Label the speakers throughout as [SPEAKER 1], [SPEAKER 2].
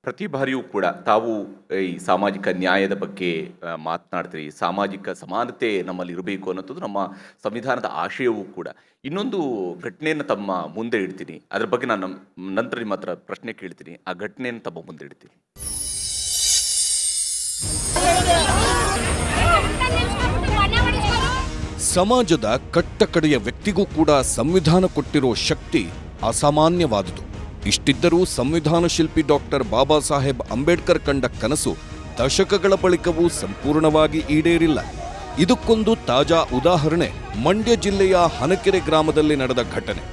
[SPEAKER 1] ಪ್ರತಿ ಬಾರಿಯೂ ಕೂಡ ತಾವು ಈ ಸಾಮಾಜಿಕ ನ್ಯಾಯದ ಬಗ್ಗೆ ಮಾತನಾಡ್ತೀರಿ. ಸಾಮಾಜಿಕ ಸಮಾನತೆ ನಮ್ಮಲ್ಲಿ ಇರಬೇಕು ಅನ್ನೋಂಥದ್ದು ನಮ್ಮ ಸಂವಿಧಾನದ ಆಶಯವೂ ಕೂಡ. ಇನ್ನೊಂದು ಘಟನೆಯನ್ನು ತಮ್ಮ ಮುಂದೆ ಇಡ್ತೀನಿ. ಅದ್ರ ಬಗ್ಗೆ ನಾನು ನಂತರ ನಿಮ್ಮ ಹತ್ರ ಪ್ರಶ್ನೆ ಕೇಳ್ತೀನಿ. ಆ ಘಟನೆಯನ್ನು ತಮ್ಮ ಮುಂದೆ ಇಡ್ತೀನಿ.
[SPEAKER 2] ಸಮಾಜದ ಕಟ್ಟಕಡೆಯ ವ್ಯಕ್ತಿಗೂ ಕೂಡ ಸಂವಿಧಾನ ಕೊಟ್ಟಿರೋ ಶಕ್ತಿ ಅಸಾಮಾನ್ಯವಾದುದು. ಇಷ್ಟಿದ್ದರೂ ಸಂವಿಧಾನ ಶಿಲ್ಪಿ ಡಾಕ್ಟರ್ ಬಾಬಾ ಸಾಹೇಬ್ ಅಂಬೇಡ್ಕರ್ ಕಂಡ ಕನಸು ದಶಕಗಳ ಬಳಿಕವೂ ಸಂಪೂರ್ಣವಾಗಿ ಈಡೇರಿಲ್ಲ. ಇದಕ್ಕೊಂದು ತಾಜಾ ಉದಾಹರಣೆ ಮಂಡ್ಯ ಜಿಲ್ಲೆಯ ಹನಕೆರೆ ಗ್ರಾಮದಲ್ಲಿ ನಡೆದ ಘಟನೆ.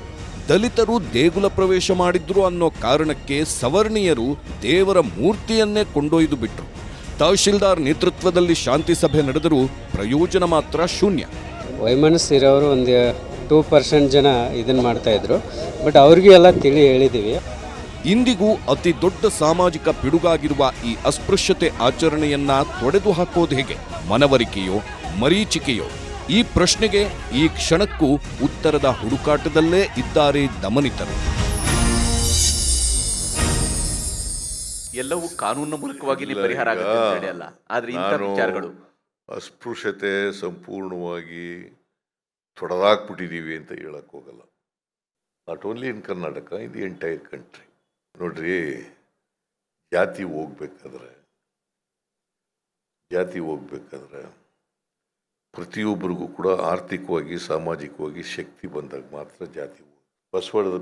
[SPEAKER 2] ದಲಿತರು ದೇಗುಲ ಪ್ರವೇಶ ಮಾಡಿದ್ರು ಅನ್ನೋ ಕಾರಣಕ್ಕೆ ಸವರ್ಣೀಯರು ದೇವರ ಮೂರ್ತಿಯನ್ನೇ ಕೊಂಡೊಯ್ದು ಬಿಟ್ರು. ತಹಶೀಲ್ದಾರ್ ನೇತೃತ್ವದಲ್ಲಿ ಶಾಂತಿ ಸಭೆ ನಡೆದರೂ ಪ್ರಯೋಜನ ಮಾತ್ರ ಶೂನ್ಯ.
[SPEAKER 3] ವೈಮನಸ್ ಇರೋರು ಒಂದು 2% ಜನ ಇದನ್ನು ಮಾಡ್ತಾಯಿದ್ರು. ಬಟ್ ಅವ್ರಿಗೂ ಎಲ್ಲ ತಿಳಿ ಹೇಳಿದ್ದೀವಿ.
[SPEAKER 2] ಇಂದಿಗೂ ಅತಿ ದೊಡ್ಡ ಸಾಮಾಜಿಕ ಪಿಡುಗಾಗಿರುವ ಈ ಅಸ್ಪೃಶ್ಯತೆ ಆಚರಣೆಯನ್ನ ತೊಡೆದು ಹಾಕೋದು ಹೇಗೆ? ಮನವರಿಕೆಯೋ ಮರೀಚಿಕೆಯೋ? ಈ ಪ್ರಶ್ನೆಗೆ ಈ ಕ್ಷಣಕ್ಕೂ ಉತ್ತರದ ಹುಡುಕಾಟದಲ್ಲೇ ಇದ್ದಾರೆ ದಮನಿತರು.
[SPEAKER 1] ಎಲ್ಲವೂ ಕಾನೂನಿನ ಮೂಲಕವಾಗಿ ಪರಿಹಾರ ಆಗುತ್ತೆ ಅಂತ ನಡೆಯಲ್ಲ. ಆದ್ರೆ ಇಂಥ ವಿಚಾರಗಳು
[SPEAKER 4] ಅಸ್ಪೃಶ್ಯತೆ ಸಂಪೂರ್ಣವಾಗಿ ತೊಡೆದಾಕ್ಬಿಟ್ಟಿದ್ದೀವಿ ಅಂತ ಹೇಳಕ್ ಹೋಗಲ್ಲ. Not only in Karnataka, in the entire country. ನೋಡ್ರಿ, ಜಾತಿ ಹೋಗ್ಬೇಕಾದ್ರೆ ಪ್ರತಿಯೊಬ್ಬರಿಗೂ ಕೂಡ ಆರ್ಥಿಕವಾಗಿ ಸಾಮಾಜಿಕವಾಗಿ ಶಕ್ತಿ ಬಂದಾಗ ಮಾತ್ರ ಜಾತಿ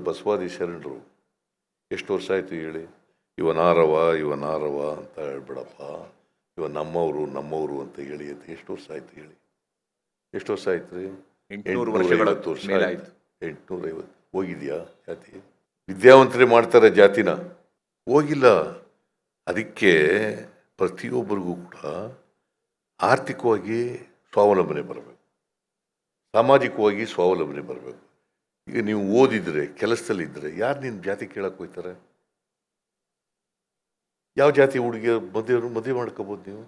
[SPEAKER 4] ಬಸವಾದಿ ಶರಣರು ಎಷ್ಟು ವರ್ಷ ಆಯಿತು ಹೇಳಿ? ಇವನಾರವ ಅಂತ ಹೇಳ್ಬೇಡಪ್ಪ, ಇವ ನಮ್ಮವರು ಅಂತ ಹೇಳಿ ಅಂತ ಎಷ್ಟು ವರ್ಷ ಆಯ್ತು ಹೇಳಿ? ಎಷ್ಟು ವರ್ಷ ಆಯ್ತು ರೀ? 850 ವರ್ಷ ಆಯ್ತು. 850 ಹೋಗಿದ್ಯಾ ಜಾತಿ? ವಿದ್ಯಾವಂತರೇ ಮಾಡ್ತಾರೆ ಜಾತಿನ, ಹೋಗಿಲ್ಲ. ಅದಕ್ಕೆ ಪ್ರತಿಯೊಬ್ಬರಿಗೂ ಕೂಡ ಆರ್ಥಿಕವಾಗಿ ಸ್ವಾವಲಂಬನೆ ಬರಬೇಕು, ಸಾಮಾಜಿಕವಾಗಿ ಸ್ವಾವಲಂಬನೆ ಬರಬೇಕು. ಈಗ ನೀವು ಓದಿದ್ರೆ, ಕೆಲಸದಲ್ಲಿದ್ದರೆ ಯಾರು ನಿನ್ನ ಜಾತಿ ಕೇಳಕ್ಕೆ ಹೋಗ್ತಾರೆ? ಯಾವ ಜಾತಿ ಹುಡುಗಿಯ ಮದುವೆ ಮಾಡ್ಕೋಬೋದು ನೀವು?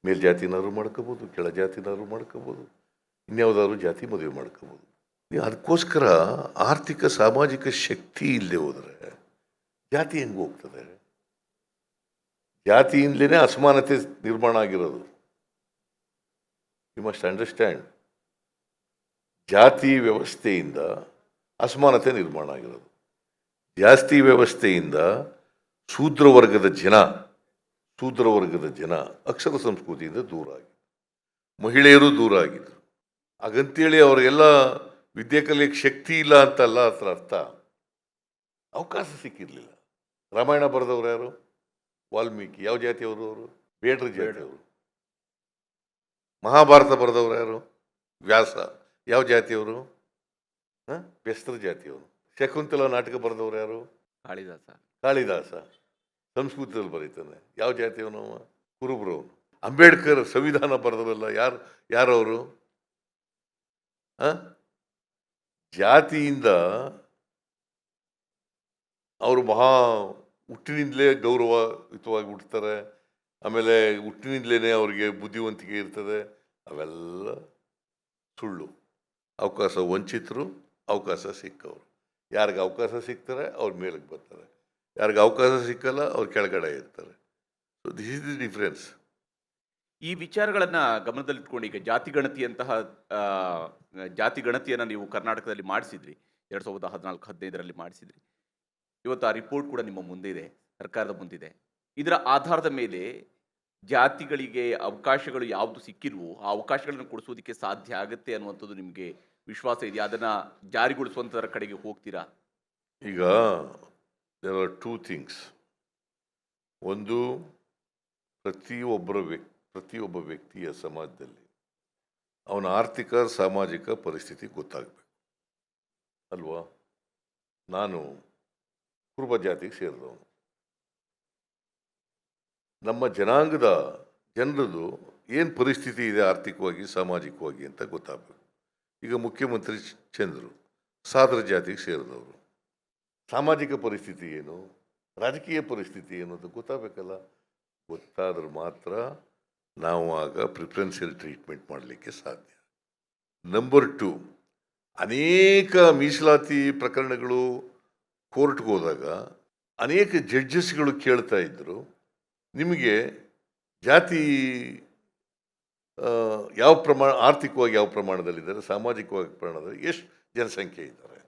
[SPEAKER 4] ಮೇಲ್ಜಾತಿನಾದ್ರು ಮಾಡ್ಕೋಬೋದು, ಕೆಳ ಜಾತಿನಾದ್ರು ಮಾಡ್ಕೋಬೋದು, ಇನ್ಯಾವುದಾದ್ರು ಜಾತಿ ಮದುವೆ ಮಾಡ್ಕೋಬೋದು. ಅದಕ್ಕೋಸ್ಕರ ಆರ್ಥಿಕ ಸಾಮಾಜಿಕ ಶಕ್ತಿ ಇಲ್ಲದೆ ಹೋದರೆ ಜಾತಿ ಹೆಂಗೆ ಹೋಗ್ತದೆ? ಜಾತಿಯಿಂದಲೇ ಅಸಮಾನತೆ ನಿರ್ಮಾಣ ಆಗಿರೋದು. You must understand. ಜಾತಿ ವ್ಯವಸ್ಥೆಯಿಂದ ಅಸಮಾನತೆ ನಿರ್ಮಾಣ ಆಗಿರೋದು. ಜಾಸ್ತಿ ವ್ಯವಸ್ಥೆಯಿಂದ ಶೂದ್ರ ವರ್ಗದ ಜನ ಅಕ್ಷರ ಸಂಸ್ಕೃತಿಯಿಂದ ದೂರ ಆಗಿದ್ರು, ಮಹಿಳೆಯರು ದೂರ ಆಗಿದ್ರು. ಹಾಗಂತೇಳಿ ಅವರಿಗೆಲ್ಲ ವಿದ್ಯೆ ಕಲಿಯಕ್ಕೆ ಶಕ್ತಿ ಇಲ್ಲ ಅಂತಲ್ಲ ಅದರ ಅರ್ಥ. ಅವಕಾಶ ಸಿಕ್ಕಿರಲಿಲ್ಲ. ರಾಮಾಯಣ ಬರೆದವ್ರು ಯಾರು? ವಾಲ್ಮೀಕಿ. ಯಾವ ಜಾತಿಯವರು ಅವರು? ಬೇಡ್ರ ಜಾತಿಯವರು. ಮಹಾಭಾರತ ಬರೆದವ್ರು ಯಾರು? ವ್ಯಾಸ. ಯಾವ ಜಾತಿಯವರು? ಬೆಸ್ತರ ಜಾತಿಯವರು. ಶಕುಂತಲ ನಾಟಕ ಬರೆದವ್ರು ಯಾರು? ಕಾಳಿದಾಸ. ಸಂಸ್ಕೃತದಲ್ಲಿ ಬರೀತಾನೆ. ಯಾವ ಜಾತಿಯವನು? ಕುರುಬರವನು. ಅಂಬೇಡ್ಕರ್ ಸಂವಿಧಾನ ಬರೆದವಲ್ಲ ಯಾರವರು? ಜಾತಿಯಿಂದ ಅವರು ಹುಟ್ಟಿನಿಂದಲೇ ಗೌರವಯುತವಾಗಿ ಹುಟ್ಟುತ್ತಾರೆ. ಆಮೇಲೆ ಹುಟ್ಟಿನಿಂದಲೇ ಅವ್ರಿಗೆ ಬುದ್ಧಿವಂತಿಕೆ ಇರ್ತದೆ. ಅವೆಲ್ಲ ಸುಳ್ಳು. ಅವಕಾಶ ವಂಚಿತರು, ಅವಕಾಶ ಸಿಕ್ಕವರು. ಯಾರಿಗೆ ಅವಕಾಶ ಸಿಗ್ತಾರೆ ಅವ್ರ ಮೇಲಕ್ಕೆ ಬರ್ತಾರೆ, ಯಾರಿಗೆ ಅವಕಾಶ ಸಿಕ್ಕಲ್ಲ ಅವ್ರು ಕೆಳಗಡೆ ಇರ್ತಾರೆ. So this is the difference.
[SPEAKER 1] ಈ ವಿಚಾರಗಳನ್ನ ಗಮನದಲ್ಲಿಟ್ಕೊಂಡು ಈಗ ಜಾತಿ ಗಣತಿಯನ್ನು ನೀವು ಕರ್ನಾಟಕದಲ್ಲಿ ಮಾಡಿಸಿದ್ರಿ. 2014-15ರಲ್ಲಿ ಮಾಡಿಸಿದ್ರಿ. ಇವತ್ತು ಆ ರಿಪೋರ್ಟ್ ಕೂಡ ನಿಮ್ಮ ಮುಂದೆ ಇದೆ, ಸರ್ಕಾರದ ಮುಂದಿದೆ. ಇದರ ಆಧಾರದ ಮೇಲೆ ಜಾತಿಗಳಿಗೆ ಅವಕಾಶಗಳು ಯಾವುದು ಸಿಕ್ಕಿಲ್ವೋ ಆ ಅವಕಾಶಗಳನ್ನು ಕೊಡಿಸೋದಕ್ಕೆ ಸಾಧ್ಯ ಆಗುತ್ತೆ ಅನ್ನುವಂಥದ್ದು ನಿಮಗೆ ವಿಶ್ವಾಸ ಇದೆಯಾ? ಅದನ್ನ ಜಾರಿಗೊಳಿಸುವಂಥದ್ರ ಕಡೆಗೆ ಹೋಗ್ತೀರಾ?
[SPEAKER 4] ಈಗ ದೇರ್ ಆರ್ 2 ಥಿಂಗ್ಸ್. ಒಂದು, ಪ್ರತಿಯೊಬ್ಬ ವ್ಯಕ್ತಿಯ ಸಮಾಜದಲ್ಲಿ ಅವನ ಆರ್ಥಿಕ ಸಾಮಾಜಿಕ ಪರಿಸ್ಥಿತಿ ಗೊತ್ತಾಗಬೇಕು ಅಲ್ವಾ? ನಾನು ಕುರುಬ ಜಾತಿಗೆ ಸೇರಿದವನು. ನಮ್ಮ ಜನಾಂಗದ ಜನರದು ಏನು ಪರಿಸ್ಥಿತಿ ಇದೆ ಆರ್ಥಿಕವಾಗಿ ಸಾಮಾಜಿಕವಾಗಿ ಅಂತ ಗೊತ್ತಾಗಬೇಕು. ಈಗ ಮುಖ್ಯಮಂತ್ರಿ ಚಂದ್ರು ಸಾದರ ಜಾತಿಗೆ ಸೇರಿದವರು. ಸಾಮಾಜಿಕ ಪರಿಸ್ಥಿತಿ ಏನು, ರಾಜಕೀಯ ಪರಿಸ್ಥಿತಿ ಏನು ಅಂತ ಗೊತ್ತಾಗಬೇಕಲ್ಲ. ಗೊತ್ತಾದ್ರೆ ಮಾತ್ರ ನಾವು ಆಗ ಪ್ರಿಫರೆನ್ಷಿಯಲ್ ಟ್ರೀಟ್ಮೆಂಟ್ ಮಾಡಲಿಕ್ಕೆ ಸಾಧ್ಯ. ನಂಬರ್ 2, ಅನೇಕ ಮೀಸಲಾತಿ ಪ್ರಕರಣಗಳು ಕೋರ್ಟ್ಗೆ ಹೋದಾಗ ಅನೇಕ ಜಡ್ಜಸ್ಗಳು ಕೇಳ್ತಾ ಇದ್ದರು, ನಿಮಗೆ ಜಾತಿ ಯಾವ ಪ್ರಮಾಣ, ಆರ್ಥಿಕವಾಗಿ ಯಾವ ಪ್ರಮಾಣದಲ್ಲಿದ್ದಾರೆ, ಸಾಮಾಜಿಕವಾಗಿ ಪ್ರಮಾಣದಲ್ಲಿ ಎಷ್ಟು ಜನಸಂಖ್ಯೆ ಇದ್ದಾರೆ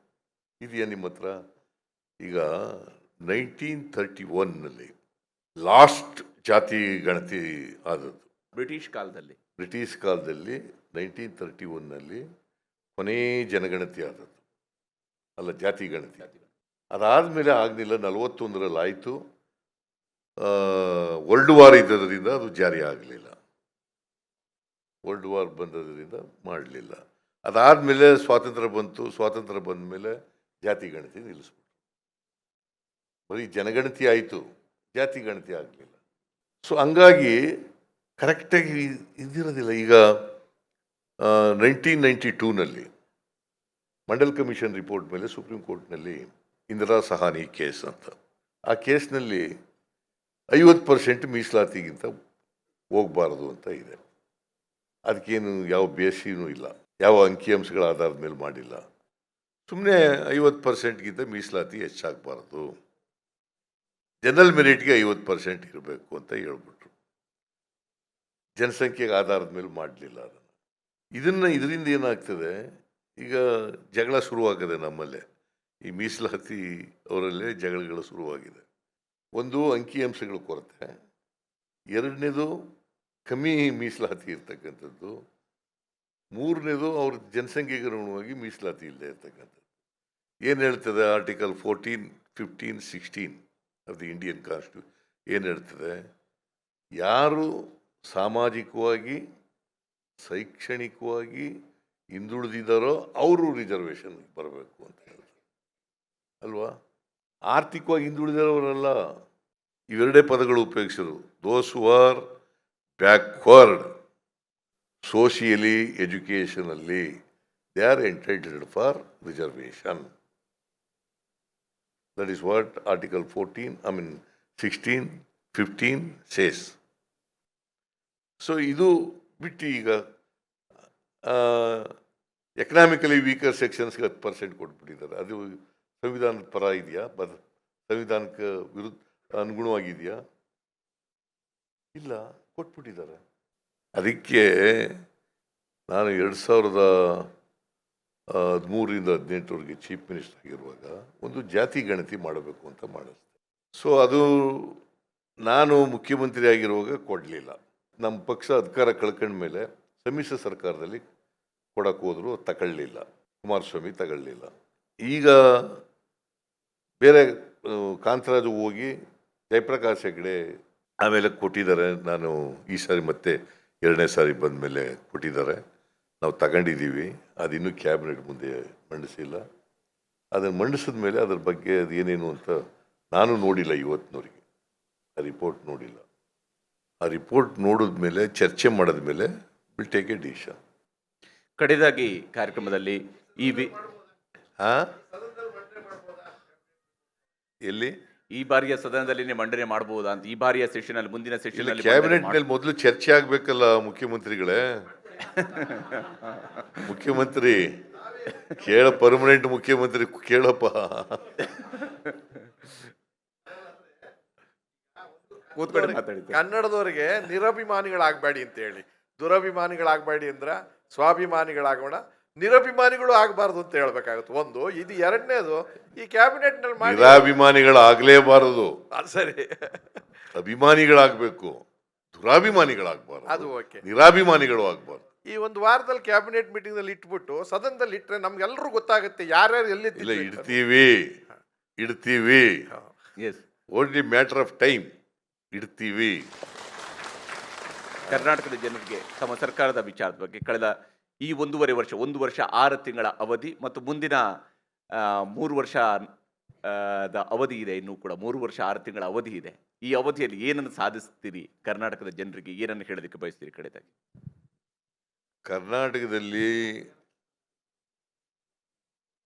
[SPEAKER 4] ಇದೆಯಾ ನಿಮ್ಮ ಹತ್ರ? ಈಗ 1931ನಲ್ಲಿ ಲಾಸ್ಟ್ ಜಾತಿ ಗಣತಿ ಆದದ್ದು.
[SPEAKER 1] ಬ್ರಿಟಿಷ್ ಕಾಲದಲ್ಲಿ.
[SPEAKER 4] ಬ್ರಿಟಿಷ್ ಕಾಲದಲ್ಲಿ 1931ನಲ್ಲಿ ಕೊನೇ ಜನಗಣತಿ ಆದದ್ದು, ಅಲ್ಲ ಜಾತಿ ಗಣತಿ. ಅದಾದಮೇಲೆ ಆಗಲಿಲ್ಲ, 41ರಲ್ಲಿ ಆಯಿತು. ವರ್ಲ್ಡ್ ವಾರ್ ಇದ್ದದರಿಂದ ಅದು ಜಾರಿ ಆಗಲಿಲ್ಲ, ವರ್ಲ್ಡ್ ವಾರ್ ಬಂದದ್ರಿಂದ ಮಾಡಲಿಲ್ಲ. ಅದಾದಮೇಲೆ ಸ್ವಾತಂತ್ರ್ಯ ಬಂತು, ಸ್ವಾತಂತ್ರ್ಯ ಬಂದ ಮೇಲೆ ಜಾತಿ ಗಣತಿ ನಿಲ್ಲಿಸ್ಬಿಟ್ರು. ಬರೀ ಜನಗಣತಿ ಆಯಿತು, ಜಾತಿ ಗಣತಿ ಆಗಲಿಲ್ಲ. ಸೊ ಹಂಗಾಗಿ ಕರೆಕ್ಟಾಗಿ ಇದಿರೋದಿಲ್ಲ. ಈಗ 1992ನಲ್ಲಿ ಮಂಡಲ್ ಕಮಿಷನ್ ರಿಪೋರ್ಟ್ ಮೇಲೆ ಸುಪ್ರೀಂ ಕೋರ್ಟ್ನಲ್ಲಿ ಇಂದಿರಾ ಸಹಾನಿ ಕೇಸ್ ಅಂತ, ಆ ಕೇಸ್ನಲ್ಲಿ 50% ಮೀಸಲಾತಿಗಿಂತ ಹೋಗಬಾರ್ದು ಅಂತ ಇದೆ. ಅದಕ್ಕೇನು ಯಾವ ಬೇಸಿನೂ ಇಲ್ಲ, ಯಾವ ಅಂಕಿಅಂಶಗಳ ಆಧಾರದ ಮೇಲೆ ಮಾಡಿಲ್ಲ. ಸುಮ್ಮನೆ 50%ಗಿಂತ ಮೀಸಲಾತಿ ಹೆಚ್ಚಾಗಬಾರ್ದು, ಜನರಲ್ ಮೆರಿಟ್ಗೆ 50% ಇರಬೇಕು ಅಂತ ಹೇಳ್ಬಿಟ್ರು. ಜನಸಂಖ್ಯೆಗೆ ಆಧಾರದ ಮೇಲೆ ಮಾಡಲಿಲ್ಲ ಅದನ್ನು. ಇದರಿಂದ ಏನಾಗ್ತದೆ, ಈಗ ಜಗಳ ಶುರುವಾಗಿದೆ ನಮ್ಮಲ್ಲೇ, ಈ ಮೀಸಲಾತಿ ಅವರಲ್ಲೇ ಜಗಳಗಳು ಶುರುವಾಗಿದೆ. ಒಂದು ಅಂಕಿಅಂಶಗಳ ಕೊರತೆ, ಎರಡನೇದು ಕಮ್ಮಿ ಮೀಸಲಾತಿ ಇರ್ತಕ್ಕಂಥದ್ದು, ಮೂರನೇದು ಅವ್ರ ಜನಸಂಖ್ಯೆಗೆ ಅನುಗುಣವಾಗಿ ಮೀಸಲಾತಿ ಇಲ್ಲದೆ ಇರ್ತಕ್ಕಂಥದ್ದು. ಏನು ಹೇಳ್ತದೆ article 14, 15, 16 of the Indian constitution ಏನು ಹೇಳ್ತದೆ, ಯಾರು ಸಾಮಾಜಿಕವಾಗಿ ಶೈಕ್ಷಣಿಕವಾಗಿ ಹಿಂದುಳಿದಿದ್ದಾರೋ ಅವರು ರಿಸರ್ವೇಷನ್ ಬರಬೇಕು ಅಂತ ಹೇಳ್ತಾರೆ ಅಲ್ವಾ. ಆರ್ಥಿಕವಾಗಿ ಹಿಂದುಳಿದವರಲ್ಲ, ಇವೆರಡೇ ಪದಗಳು ಉಪಯೋಗಿಸಿದ್ರು. Those who are backward socially, educationally, they are entitled for reservation. That is what article 16, 15 says. So ಇದು ಬಿಟ್ಟು ಈಗ ಎಕನಾಮಿಕಲಿ ವೀಕರ್ ಸೆಕ್ಷನ್ಸ್ಗೆ 10% ಕೊಟ್ಬಿಟ್ಟಿದ್ದಾರೆ. ಅದು ಸಂವಿಧಾನದ ಪರ ಇದೆಯಾ, ಸಂವಿಧಾನಕ್ಕೆ ವಿರುದ್ಧ ಅನುಗುಣವಾಗಿದೆಯಾ? ಇಲ್ಲ, ಕೊಟ್ಬಿಟ್ಟಿದ್ದಾರೆ. ಅದಕ್ಕೆ ನಾನು 2013ರಿಂದ 2018ವರೆಗೆ ಚೀಫ್ ಮಿನಿಸ್ಟರ್ ಆಗಿರುವಾಗ ಒಂದು ಜಾತಿ ಗಣತಿ ಮಾಡಬೇಕು ಅಂತ ಮಾಡಿಸ್ದೆ. ಸೊ ಅದು ನಾನು ಮುಖ್ಯಮಂತ್ರಿ ಆಗಿರುವಾಗ ಕೊಡಲಿಲ್ಲ. ನಮ್ಮ ಪಕ್ಷ ಅಧಿಕಾರ ಕಳ್ಕೊಂಡ ಮೇಲೆ ಸಮ್ಮಿಶ್ರ ಸರ್ಕಾರದಲ್ಲಿ ಕೊಡಕ್ಕೆ ಹೋದ್ರು, ತಗೊಳ್ಳಿಲ್ಲ. ಕುಮಾರಸ್ವಾಮಿ ತಗೊಳ್ಳಿಲ್ಲ. ಈಗ ಬೇರೆ ಕಾಂತರಾಜು ಹೋಗಿ ಜಯಪ್ರಕಾಶ್ ಹೆಗಡೆ ಆಮೇಲೆ ಕೊಟ್ಟಿದ್ದಾರೆ. ನಾನು ಈ ಸಾರಿ ಮತ್ತೆ 2ನೇ ಸಾರಿ ಬಂದ ಮೇಲೆ ಕೊಟ್ಟಿದ್ದಾರೆ, ನಾವು ತಗೊಂಡಿದ್ದೀವಿ. ಅದಿನ್ನೂ ಕ್ಯಾಬಿನೆಟ್ ಮುಂದೆ ಮಂಡಿಸಿಲ್ಲ. ಅದನ್ನು ಮಂಡಿಸಿದ ಮೇಲೆ ಅದ್ರ ಬಗ್ಗೆ ಅದೇನೇನು ಅಂತ ನಾನು ನೋಡಿಲ್ಲ, ಇವತ್ತಿನವರೆಗೆ ಆ ರಿಪೋರ್ಟ್ ನೋಡಿಲ್ಲ. ಆ ರಿಪೋರ್ಟ್ ನೋಡಿದ ಮೇಲೆ, ಚರ್ಚೆ ಮಾಡಿದ ಮೇಲೆ ವಿಲ್ ಟೇಕ್ ಎ ಡಿಸಿಷನ್.
[SPEAKER 1] ಕಡೆದಾಗಿ ಕಾರ್ಯಕ್ರಮದಲ್ಲಿ
[SPEAKER 4] ಎಲ್ಲಿ
[SPEAKER 1] ಈ ಬಾರಿಯ ಸದನದಲ್ಲಿ ಮಂಡನೆ ಮಾಡಬಹುದಾ ಅಂತ, ಈ ಬಾರಿಯ ಸೆಷನ್ ಅಲ್ಲಿ, ಮುಂದಿನ ಸೆಷನ್ ಅಲ್ಲಿ
[SPEAKER 4] ಕ್ಯಾಬಿನೆಟ್ ನಲ್ಲಿ ಮೊದಲು ಚರ್ಚೆ ಆಗ್ಬೇಕಲ್ಲ ಮುಖ್ಯಮಂತ್ರಿಗಳೇ. ಮುಖ್ಯಮಂತ್ರಿ ಕೇಳ, ಪರ್ಮನೆಂಟ್ ಮುಖ್ಯಮಂತ್ರಿ ಕೇಳಪ್ಪ.
[SPEAKER 1] ಕೂತ್ಕೊಂಡು ಮಾತಾಡಿದ್ರು.
[SPEAKER 5] ಕನ್ನಡದವರಿಗೆ ನಿರಭಿಮಾನಿಗಳಾಗಬೇಡಿ ಅಂತ ಹೇಳಿ, ದುರಭಿಮಾನಿಗಳಾಗಬೇಡಿ ಅಂದ್ರ ಸ್ವಾಭಿಮಾನಿಗಳಾಗೋಣ, ನಿರಭಿಮಾನಿಗಳು ಆಗಬಾರ್ದು ಅಂತ ಹೇಳ್ಬೇಕಾಗುತ್ತೆ ಒಂದು. ಇದು ಎರಡನೇದು, ಈ ಕ್ಯಾಬಿನೆಟ್ ನಲ್ಲಿ ಮಾಡಿ
[SPEAKER 4] ನಿರಾಭಿಮಾನಿಗಳಾಗಲೇಬಾರದು,
[SPEAKER 5] ಸರಿ,
[SPEAKER 4] ಅಭಿಮಾನಿಗಳಾಗಬೇಕು, ದುರಾಭಿಮಾನಿಗಳಾಗಬಾರ್ದು.
[SPEAKER 5] ಅದು ಓಕೆ,
[SPEAKER 4] ನಿರಾಭಿಮಾನಿಗಳು ಆಗಬಾರ್ದು.
[SPEAKER 5] ಈ ಒಂದು ವಾರದಲ್ಲಿ ಕ್ಯಾಬಿನೆಟ್ ಮೀಟಿಂಗ್ ನಲ್ಲಿ ಇಟ್ಬಿಟ್ಟು ಸದನದಲ್ಲಿ ಇಟ್ರೆ ನಮ್ಗೆಲ್ಲರೂ ಗೊತ್ತಾಗುತ್ತೆ ಯಾರ್ಯಾರು ಎಲ್ಲಿ
[SPEAKER 4] ಇಲ್ಲ. ಇಡ್ತೀವಿ ಓನ್ಲಿ ಮ್ಯಾಟರ್ ಆಫ್ ಟೈಮ್. ಇಡ್ತೀವಿ.
[SPEAKER 1] ಕರ್ನಾಟಕದ ಜನರಿಗೆ ತಮ್ಮ ಸರ್ಕಾರದ ವಿಚಾರದ ಬಗ್ಗೆ ಕಳೆದ ಈ 1.5 ವರ್ಷ, 1 ವರ್ಷ 6 ತಿಂಗಳ ಅವಧಿ ಮತ್ತು ಮುಂದಿನ 3 ವರ್ಷ ಅವಧಿ ಇದೆ, ಇನ್ನೂ ಕೂಡ 3 ವರ್ಷ 6 ತಿಂಗಳ ಅವಧಿ ಇದೆ. ಈ ಅವಧಿಯಲ್ಲಿ ಏನನ್ನು ಸಾಧಿಸ್ತೀರಿ, ಕರ್ನಾಟಕದ ಜನರಿಗೆ ಏನನ್ನು ಹೇಳೋದಕ್ಕೆ ಬಯಸ್ತೀರಿ? ಕಡೆದಾಗಿ
[SPEAKER 4] ಕರ್ನಾಟಕದಲ್ಲಿ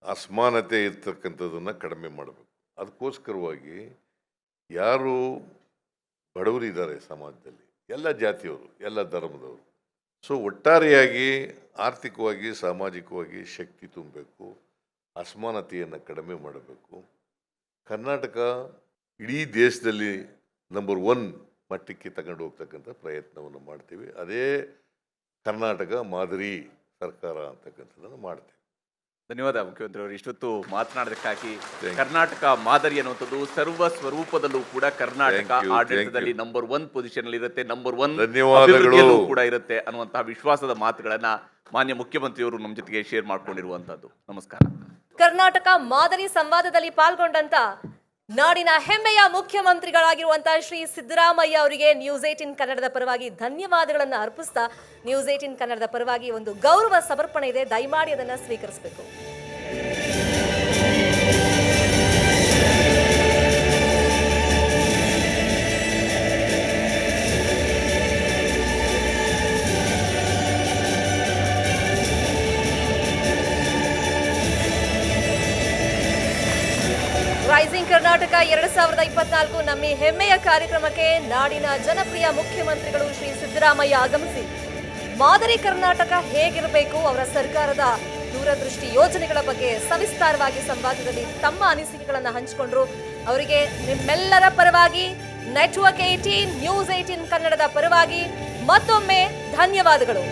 [SPEAKER 4] ಅಸಮಾನತೆ ಇರ್ತಕ್ಕಂಥದ್ದನ್ನು ಕಡಿಮೆ ಮಾಡಬೇಕು. ಅದಕ್ಕೋಸ್ಕರವಾಗಿ ಯಾರು ಬಡವರಿದ್ದಾರೆ ಸಮಾಜದಲ್ಲಿ, ಎಲ್ಲ ಜಾತಿಯವರು, ಎಲ್ಲ ಧರ್ಮದವರು, ಸೊ ಒಟ್ಟಾರೆಯಾಗಿ ಆರ್ಥಿಕವಾಗಿ ಸಾಮಾಜಿಕವಾಗಿ ಶಕ್ತಿ ತುಂಬಬೇಕು, ಅಸಮಾನತೆಯನ್ನು ಕಡಿಮೆ ಮಾಡಬೇಕು. ಕರ್ನಾಟಕ ಇಡೀ ದೇಶದಲ್ಲಿ ನಂಬರ್ 1 ಮಟ್ಟಕ್ಕೆ ತಗೊಂಡು ಹೋಗ್ತಕ್ಕಂಥ ಪ್ರಯತ್ನವನ್ನು ಮಾಡ್ತೀವಿ. ಅದೇ ಕರ್ನಾಟಕ ಮಾದರಿ ಸರ್ಕಾರ ಅಂತಕ್ಕಂಥದ್ದನ್ನು ಮಾಡ್ತೀವಿ.
[SPEAKER 1] ಧನ್ಯವಾದ ಮುಖ್ಯಮಂತ್ರಿ ಅವರು ಇಷ್ಟೊತ್ತು ಮಾತನಾಡೋದಕ್ಕಾಗಿ.
[SPEAKER 4] you.
[SPEAKER 1] ಕರ್ನಾಟಕ ಮಾದರಿ ಅನ್ನುವಂಥದ್ದು ಸರ್ವ ಸ್ವರೂಪದಲ್ಲೂ ಕೂಡ ಕರ್ನಾಟಕ
[SPEAKER 4] Thank you,
[SPEAKER 1] ಆಡಳಿತದಲ್ಲಿ
[SPEAKER 4] thank you.
[SPEAKER 1] ನಂಬರ್ 1 ಪೊಸಿಷನ್ ಅಲ್ಲಿ ಇರುತ್ತೆ, ನಂಬರ್ 1
[SPEAKER 4] ಧನ್ಯವಾದಗಳು.
[SPEAKER 1] ಅಭಿವೃದ್ಧಿಯಲ್ಲೂ ಕೂಡ ಇರುತ್ತೆ ಅನ್ನುವಂತಹ ವಿಶ್ವಾಸದ ಮಾತುಗಳನ್ನ ಮಾನ್ಯ ಮುಖ್ಯಮಂತ್ರಿಯವರು ನಮ್ಮ ಜೊತೆಗೆ ಶೇರ್ ಮಾಡ್ಕೊಂಡಿರುವಂತದ್ದು. ನಮಸ್ಕಾರ.
[SPEAKER 6] ಕರ್ನಾಟಕ ಮಾದರಿ ಸಂವಾದದಲ್ಲಿ ಪಾಲ್ಗೊಂಡಂತ ನಾಡಿನ ಹೆಮ್ಮೆಯ ಮುಖ್ಯಮಂತ್ರಿಗಳಾಗಿರುವಂತಹ ಶ್ರೀ ಸಿದ್ದರಾಮಯ್ಯ ಅವರಿಗೆ ನ್ಯೂಸ್ 18 ಕನ್ನಡದ ಪರವಾಗಿ ಧನ್ಯವಾದಗಳನ್ನು ಅರ್ಪಿಸ್ತಾ ನ್ಯೂಸ್ 18 ಕನ್ನಡದ ಪರವಾಗಿ ಒಂದು ಗೌರವ ಸಮರ್ಪಣೆ ಇದೆ, ದಯಮಾಡಿ ಅದನ್ನ ಸ್ವೀಕರಿಸಬೇಕು. ರೈಸಿಂಗ್ ಕರ್ನಾಟಕ 2024 ನಮ್ಮ ಈ ಹೆಮ್ಮೆಯ ಕಾರ್ಯಕ್ರಮಕ್ಕೆ ನಾಡಿನ ಜನಪ್ರಿಯ ಮುಖ್ಯಮಂತ್ರಿಗಳು ಶ್ರೀ ಸಿದ್ದರಾಮಯ್ಯ ಆಗಮಿಸಿ ಮಾದರಿ ಕರ್ನಾಟಕ ಹೇಗಿರಬೇಕು, ಅವರ ಸರ್ಕಾರದ ದೂರದೃಷ್ಟಿ ಯೋಜನೆಗಳ ಬಗ್ಗೆ ಸವಿಸ್ತಾರವಾಗಿ ಸಂವಾದದಲ್ಲಿ ತಮ್ಮ ಅನಿಸಿಕೆಗಳನ್ನು ಹಂಚಿಕೊಂಡ್ರು. ಅವರಿಗೆ ನಿಮ್ಮೆಲ್ಲರ ಪರವಾಗಿ ನೆಟ್ವರ್ಕ್ 18 ನ್ಯೂಸ್ 18 ಕನ್ನಡದ ಪರವಾಗಿ ಮತ್ತೊಮ್ಮೆ ಧನ್ಯವಾದಗಳು.